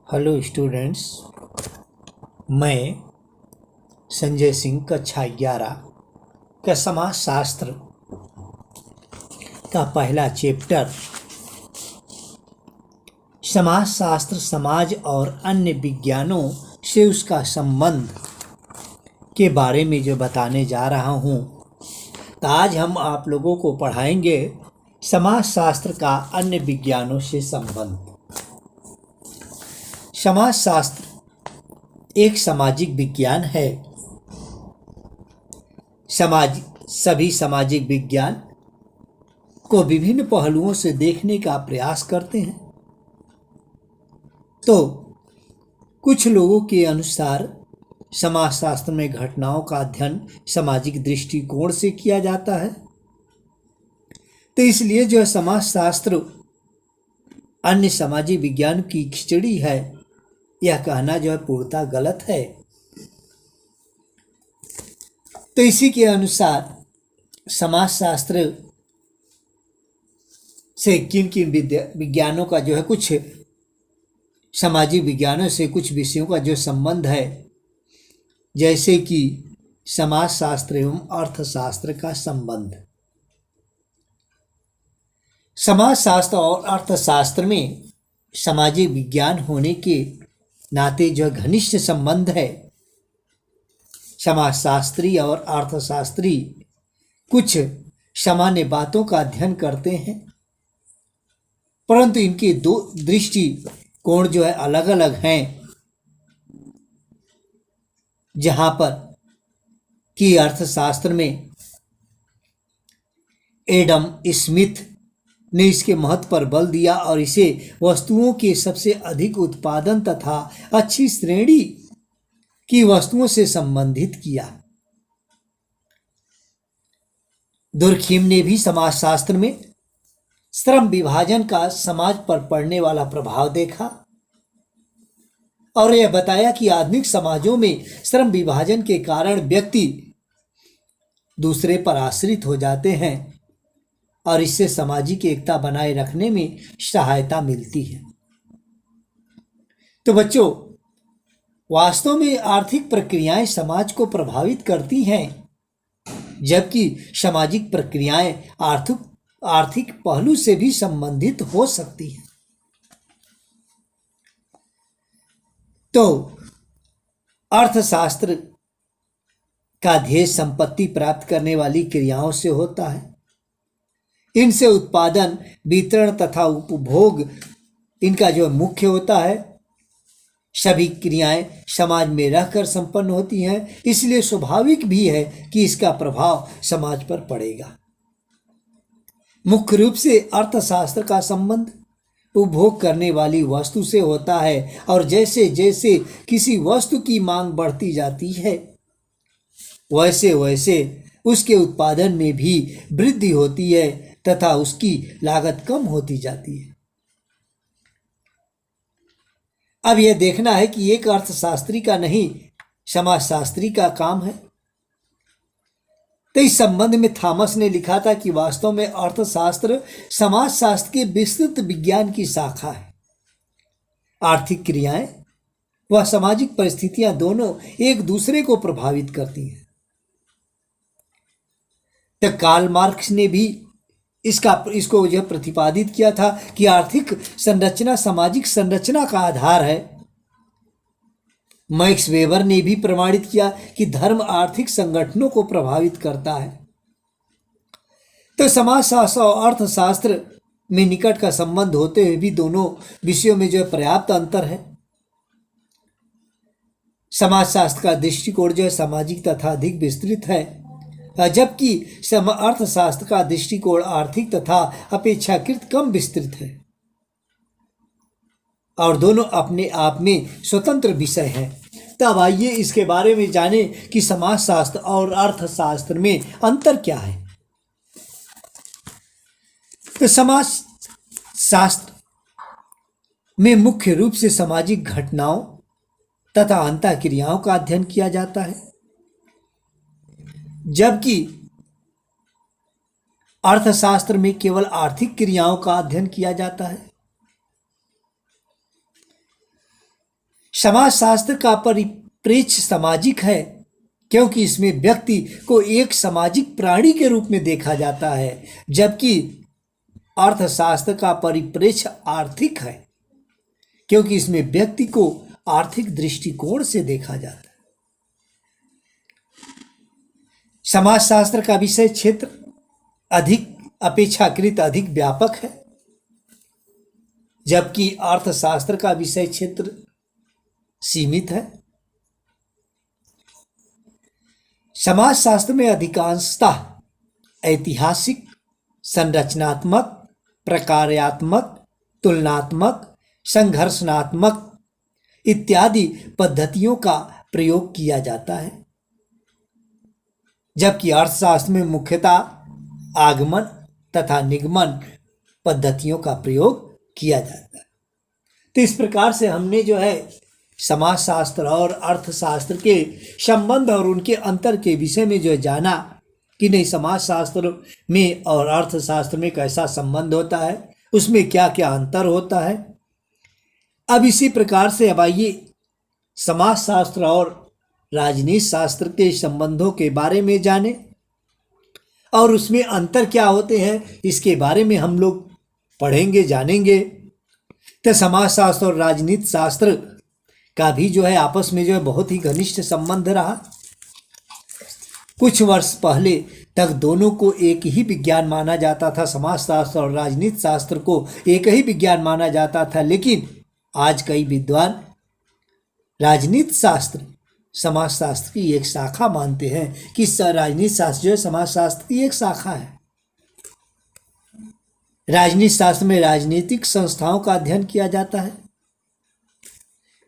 Hello students, मैं संजय सिंह कक्षा 11 का समाज शास्त्र का पहला चैप्टर समाज शास्त्र समाज और अन्य विज्ञानों से उसका संबंध के बारे में जो बताने जा रहा हूँ। तो आज हम आप लोगों को पढ़ाएंगे समाज शास्त्र का अन्य विज्ञानों से संबंध। समाज शास्त्र एक सामाजिक विज्ञान है। सभी सामाजिक विज्ञान को विभिन्न पहलुओं से देखने का प्रयास करते हैं। तो कुछ लोगों के अनुसार समाज शास्त्र में घटनाओं का अध्ययन सामाजिक दृष्टिकोण से किया जाता है। तो इसलिए जो समाज शास्त्र अन्य सामाजिक विज्ञान की खिचड़ी है, यह कहना जो है पूर्णतः गलत है। तो इसी के अनुसार समाज शास्त्र से किन किन विज्ञानों का जो है कुछ सामाजिक विज्ञानों से कुछ विषयों का जो संबंध है, जैसे कि समाज शास्त्र एवं अर्थशास्त्र का संबंध। समाज शास्त्र और अर्थशास्त्र में सामाजिक विज्ञान होने के नाते जो घनिष्ठ संबंध है। समाजशास्त्री और अर्थशास्त्री कुछ सामान्य बातों का अध्ययन करते हैं, परंतु इनके दो दृष्टिकोण जो है अलग अलग हैं। जहां पर कि अर्थशास्त्र में एडम स्मिथ ने इसके महत्व पर बल दिया और इसे वस्तुओं के सबसे अधिक उत्पादन तथा अच्छी श्रेणी की वस्तुओं से संबंधित किया। दुर्खीम ने भी समाजशास्त्र में श्रम विभाजन का समाज पर पड़ने वाला प्रभाव देखा और यह बताया कि आधुनिक समाजों में श्रम विभाजन के कारण व्यक्ति दूसरे पर आश्रित हो जाते हैं और इससे सामाजिक एकता बनाए रखने में सहायता मिलती है। तो बच्चों, वास्तव में आर्थिक प्रक्रियाएं समाज को प्रभावित करती हैं, जबकि सामाजिक प्रक्रियाएं आर्थिक पहलू से भी संबंधित हो सकती हैं। तो अर्थशास्त्र का ध्येय संपत्ति प्राप्त करने वाली क्रियाओं से होता है। इनसे उत्पादन, वितरण तथा उपभोग इनका जो मुख्य होता है। सभी क्रियाएं समाज में रहकर संपन्न होती हैं, इसलिए स्वाभाविक भी है कि इसका प्रभाव समाज पर पड़ेगा। मुख्य रूप से अर्थशास्त्र का संबंध उपभोग करने वाली वस्तु से होता है और जैसे जैसे किसी वस्तु की मांग बढ़ती जाती है, वैसे वैसे उसके उत्पादन में भी वृद्धि होती है तथा उसकी लागत कम होती जाती है। अब यह देखना है कि एक अर्थशास्त्री का नहीं, समाजशास्त्री का काम है। तो इस संबंध में थॉमस ने लिखा था कि वास्तव में अर्थशास्त्र समाजशास्त्र के विस्तृत विज्ञान की शाखा है। आर्थिक क्रियाएं व सामाजिक परिस्थितियां दोनों एक दूसरे को प्रभावित करती हैं। तो कार्ल मार्क्स ने भी इसको जो प्रतिपादित किया था कि आर्थिक संरचना सामाजिक संरचना का आधार है। मैक्स वेबर ने भी प्रमाणित किया कि धर्म आर्थिक संगठनों को प्रभावित करता है। तो समाजशास्त्र और अर्थशास्त्र में निकट का संबंध होते हुए भी दोनों विषयों में जो पर्याप्त अंतर है। समाजशास्त्र का दृष्टिकोण जो है सामाजिक तथा अधिक विस्तृत है, जबकि अर्थशास्त्र का दृष्टिकोण आर्थिक तथा अपेक्षाकृत कम विस्तृत है और दोनों अपने आप में स्वतंत्र विषय हैं। तब आइए इसके बारे में जानें कि समाजशास्त्र और अर्थशास्त्र में अंतर क्या है। तो समाजशास्त्र में मुख्य रूप से सामाजिक घटनाओं तथा अंतःक्रियाओं का अध्ययन किया जाता है, जबकि अर्थशास्त्र में केवल आर्थिक क्रियाओं का अध्ययन किया जाता है। समाजशास्त्र का परिप्रेक्ष्य सामाजिक है, क्योंकि इसमें व्यक्ति को एक सामाजिक प्राणी के रूप में देखा जाता है, जबकि अर्थशास्त्र का परिप्रेक्ष्य आर्थिक है, क्योंकि इसमें व्यक्ति को आर्थिक दृष्टिकोण से देखा जाता है। समाजशास्त्र का विषय क्षेत्र अपेक्षाकृत अधिक व्यापक है, जबकि अर्थशास्त्र का विषय क्षेत्र सीमित है। समाजशास्त्र में अधिकांशतः ऐतिहासिक, संरचनात्मक, प्रकार्यात्मक, तुलनात्मक, संघर्षणात्मक इत्यादि पद्धतियों का प्रयोग किया जाता है, जबकि अर्थशास्त्र में मुख्यतः आगमन तथा निगमन पद्धतियों का प्रयोग किया जाता है। तो इस प्रकार से हमने जो है समाजशास्त्र और अर्थशास्त्र के संबंध और उनके अंतर के विषय में जो जाना कि नहीं, समाजशास्त्र में और अर्थशास्त्र में कैसा संबंध होता है, उसमें क्या क्या अंतर होता है। अब इसी प्रकार से अब आइए समाजशास्त्र और राजनीति शास्त्र के संबंधों के बारे में जाने और उसमें अंतर क्या होते हैं, इसके बारे में हम लोग पढ़ेंगे, जानेंगे। तो समाजशास्त्र और राजनीति शास्त्र का भी जो है आपस में जो है बहुत ही घनिष्ठ संबंध रहा। कुछ वर्ष पहले तक दोनों को एक ही विज्ञान माना जाता था, समाजशास्त्र और राजनीति शास्त्र को एक ही विज्ञान माना जाता था, लेकिन आज कई विद्वान राजनीति शास्त्र समाजशास्त्र की एक शाखा मानते हैं कि राजनीति शास्त्र जो है समाजशास्त्र की एक शाखा है। राजनीति शास्त्र में राजनीतिक संस्थाओं का अध्ययन किया जाता है।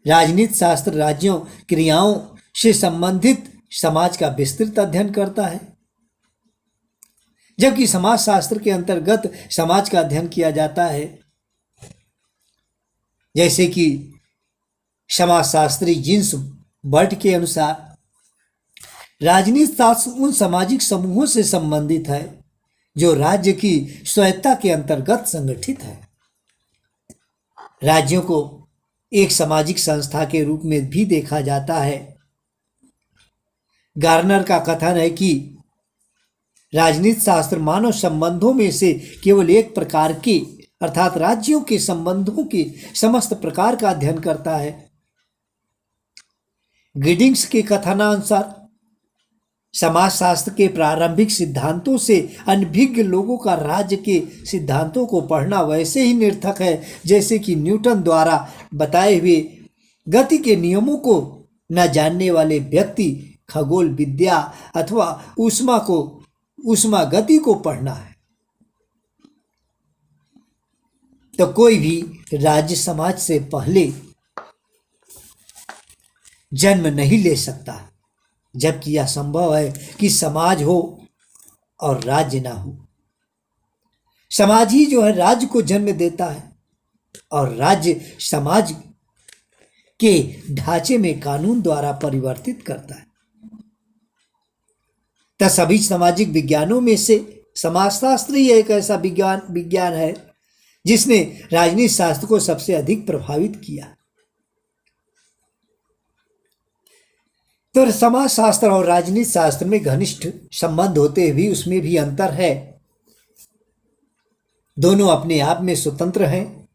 राजनीति शास्त्र राज्यों, क्रियाओं से संबंधित समाज का विस्तृत अध्ययन करता है, जबकि समाजशास्त्र के अंतर्गत समाज का अध्ययन किया जाता है। जैसे कि समाजशास्त्री जीन्स बर्ट के अनुसार राजनीति शास्त्र उन सामाजिक समूहों से संबंधित है जो राज्य की स्वायत्तता के अंतर्गत संगठित है। राज्यों को एक सामाजिक संस्था के रूप में भी देखा जाता है। गार्नर का कथन है कि राजनीति शास्त्र मानव संबंधों में से केवल एक प्रकार के अर्थात राज्यों के संबंधों के समस्त प्रकार का अध्ययन करता है। गिडिंग्स के कथनानुसार समाजशास्त्र के प्रारंभिक सिद्धांतों से अनभिज्ञ लोगों का राज्य के सिद्धांतों को पढ़ना वैसे ही निरर्थक है जैसे कि न्यूटन द्वारा बताए हुए गति के नियमों को न जानने वाले व्यक्ति खगोल विद्या अथवा ऊष्मा गति को पढ़ना है। तो कोई भी राज्य समाज से पहले जन्म नहीं ले सकता, जबकि यह संभव है कि समाज हो और राज्य ना हो। समाज ही जो है राज्य को जन्म देता है और राज्य समाज के ढांचे में कानून द्वारा परिवर्तित करता है। तो सभी सामाजिक विज्ञानों में से समाजशास्त्र ही एक ऐसा विज्ञान है जिसने राजनीति शास्त्र को सबसे अधिक प्रभावित किया। तो समाजशास्त्र और राजनीति शास्त्र में घनिष्ठ संबंध होते भी उसमें भी अंतर है। दोनों अपने आप में स्वतंत्र हैं।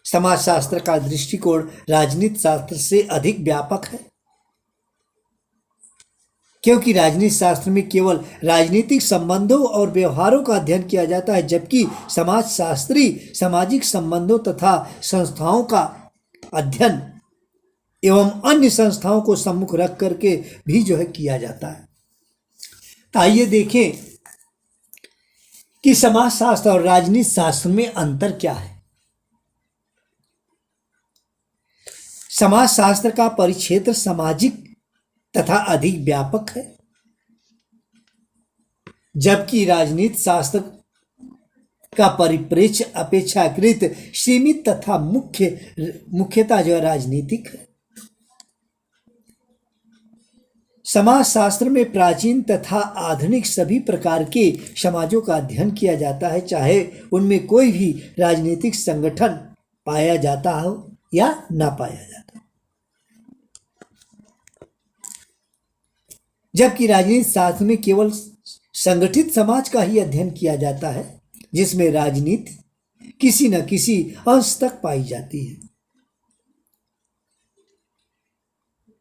समाजशास्त्र का दृष्टिकोण राजनीति शास्त्र से अधिक व्यापक है, क्योंकि राजनीति शास्त्र में केवल राजनीतिक संबंधों और व्यवहारों का अध्ययन किया जाता है, जबकि समाजशास्त्री सामाजिक संबंधों तथा संस्थाओं का अध्ययन एवं अन्य संस्थाओं को सम्मुख रख करके भी जो है किया जाता है। तो आइए देखें कि समाजशास्त्र और राजनीति शास्त्र में अंतर क्या है। समाजशास्त्र का परिक्षेत्र सामाजिक तथा अधिक व्यापक है, जबकि राजनीति शास्त्र का परिप्रेक्ष्य अपेक्षाकृत सीमित तथा मुख्यतः जो राजनीतिक है। समाजशास्त्र में प्राचीन तथा आधुनिक सभी प्रकार के समाजों का अध्ययन किया जाता है, चाहे उनमें कोई भी राजनीतिक संगठन पाया जाता हो या ना पाया जाता हो। जबकि राजनीति शास्त्र में केवल संगठित समाज का ही अध्ययन किया जाता है, जिसमें राजनीति किसी न किसी अंश तक पाई जाती है।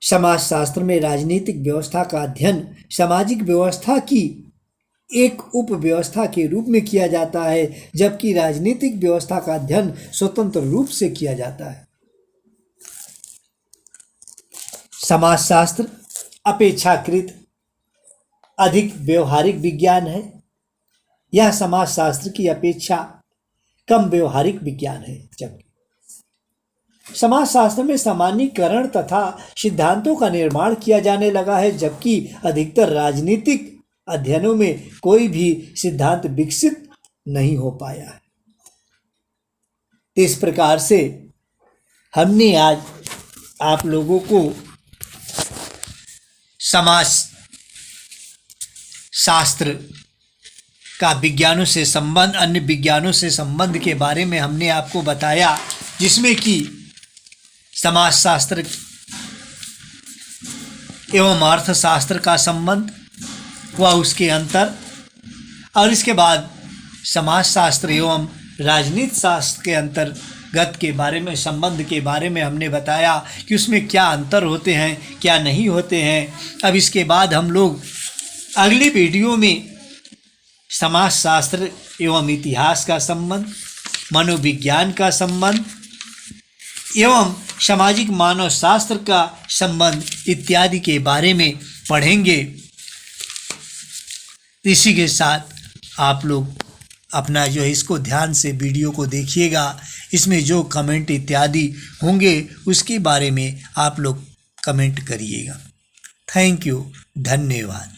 समाजशास्त्र में राजनीतिक व्यवस्था का अध्ययन सामाजिक व्यवस्था की एक उपव्यवस्था के रूप में किया जाता है, जबकि राजनीतिक व्यवस्था का अध्ययन स्वतंत्र रूप से किया जाता है। समाजशास्त्र अपेक्षाकृत अधिक व्यवहारिक विज्ञान है। यह समाजशास्त्र की अपेक्षा कम व्यवहारिक विज्ञान है, जबकि समाजशास्त्र में सामान्यीकरण तथा सिद्धांतों का निर्माण किया जाने लगा है, जबकि अधिकतर राजनीतिक अध्ययनों में कोई भी सिद्धांत विकसित नहीं हो पाया है। इस प्रकार से हमने आज आप लोगों को समाज शास्त्र का विज्ञानों से संबंध, अन्य विज्ञानों से संबंध के बारे में हमने आपको बताया, जिसमें कि समाजशास्त्र एवं अर्थशास्त्र का संबंध व उसके अंतर, और इसके बाद समाजशास्त्र एवं राजनीति शास्त्र के अंतर्गत के बारे में, संबंध के बारे में हमने बताया कि उसमें क्या अंतर होते हैं, क्या नहीं होते हैं। अब इसके बाद हम लोग अगली वीडियो में समाजशास्त्र एवं इतिहास का संबंध, मनोविज्ञान का संबंध एवं सामाजिक मानव शास्त्र का संबंध इत्यादि के बारे में पढ़ेंगे। इसी के साथ आप लोग अपना जो है इसको ध्यान से वीडियो को देखिएगा। इसमें जो कमेंट इत्यादि होंगे उसके बारे में आप लोग कमेंट करिएगा। थैंक यू, धन्यवाद।